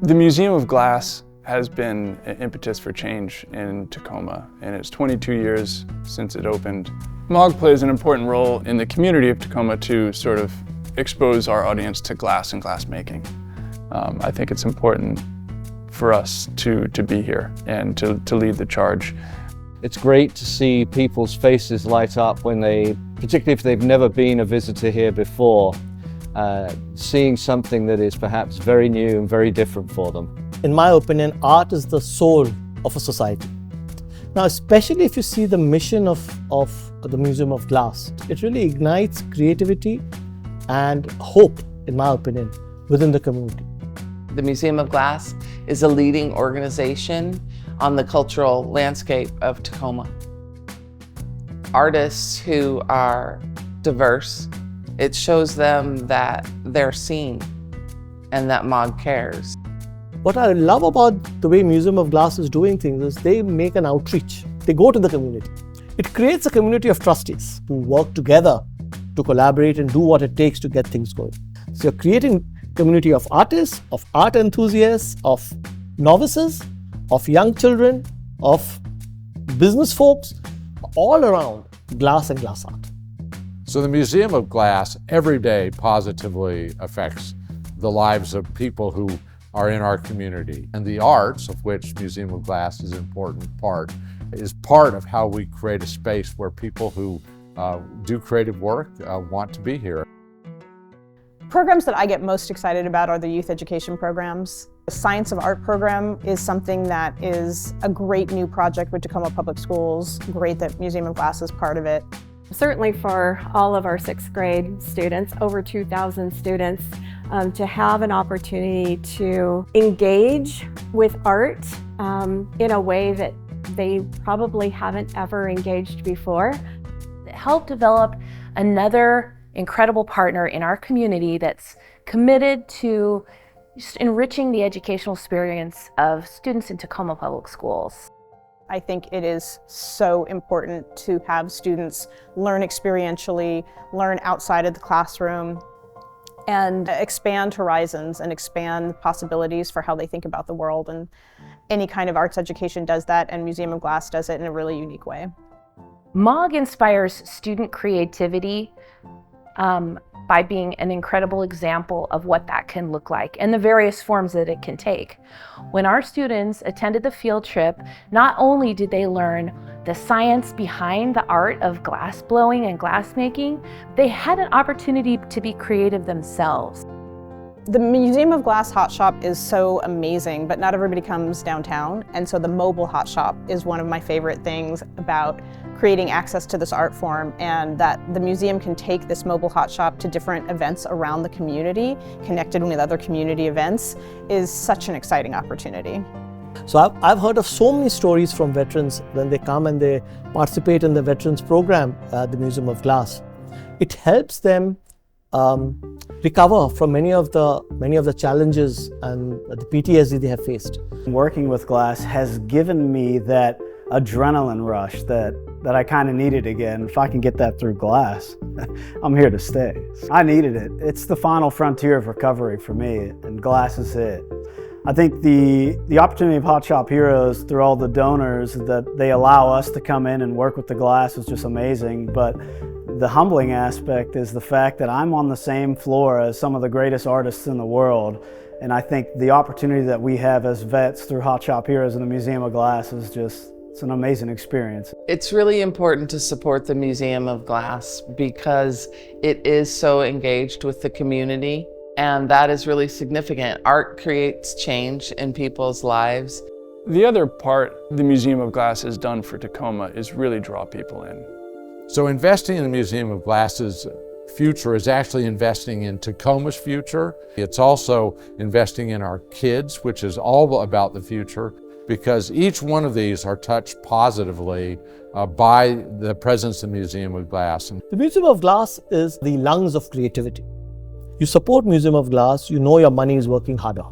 The Museum of Glass has been an impetus for change in Tacoma, and it's 22 years since it opened. MOG plays an important role in the community of Tacoma to sort of expose our audience to glass and glass making. I think it's important for us to be here and to lead the charge. It's great to see people's faces light up when they, particularly if they've never been a visitor here before, seeing something that is perhaps very new and very different for them. In my opinion, art is the soul of a society. Now, especially if you see the mission of the Museum of Glass, it really ignites creativity and hope, in my opinion, within the community. The Museum of Glass is a leading organization on the cultural landscape of Tacoma. Artists who are diverse, it shows them that they're seen and that MOG cares. What I love about the way Museum of Glass is doing things is they make an outreach. They go to the community. It creates a community of trustees who work together to collaborate and do what it takes to get things going. So you're creating a community of artists, of art enthusiasts, of novices, of young children, of business folks, all around glass and glass art. So the Museum of Glass every day positively affects the lives of people who are in our community. And the arts, of which Museum of Glass is an important part, is part of how we create a space where people who do creative work want to be here. Programs that I get most excited about are the youth education programs. The Science of Art program is something that is a great new project with Tacoma Public Schools. Great that Museum of Glass is part of it. Certainly for all of our 6th grade students, over 2,000 students, to have an opportunity to engage with art in a way that they probably haven't ever engaged before. Help develop another incredible partner in our community that's committed to just enriching the educational experience of students in Tacoma Public Schools. I think it is so important to have students learn experientially, learn outside of the classroom, and expand horizons and expand possibilities for how they think about the world. And any kind of arts education does that, and Museum of Glass does it in a really unique way. MOG inspires student creativity by being an incredible example of what that can look like and the various forms that it can take. When our students attended the field trip, not only did they learn the science behind the art of glass blowing and glass making, they had an opportunity to be creative themselves. The Museum of Glass Hot Shop is so amazing, but not everybody comes downtown, and so the mobile hot shop is one of my favorite things about creating access to this art form, and that the museum can take this mobile hot shop to different events around the community, connected with other community events, is such an exciting opportunity. So I've heard of so many stories from veterans when they come and they participate in the veterans program at the Museum of Glass. It helps them recover from many of the challenges and the PTSD they have faced. Working with glass has given me that adrenaline rush that I kind of needed again. If I can get that through glass, I'm here to stay. I needed it. It's the final frontier of recovery for me, and glass is it. I think the opportunity of Hot Shop Heroes, through all the donors that they allow us to come in and work with the glass, is just amazing. But the humbling aspect is the fact that I'm on the same floor as some of the greatest artists in the world. And I think the opportunity that we have as vets through Hot Shop Heroes and the Museum of Glass is it's an amazing experience. It's really important to support the Museum of Glass because it is so engaged with the community, and that is really significant. Art creates change in people's lives. The other part the Museum of Glass has done for Tacoma is really draw people in. So investing in the Museum of Glass's future is actually investing in Tacoma's future. It's also investing in our kids, which is all about the future, because each one of these are touched positively by the presence of the Museum of Glass. The Museum of Glass is the lungs of creativity. You support Museum of Glass, you know your money is working harder.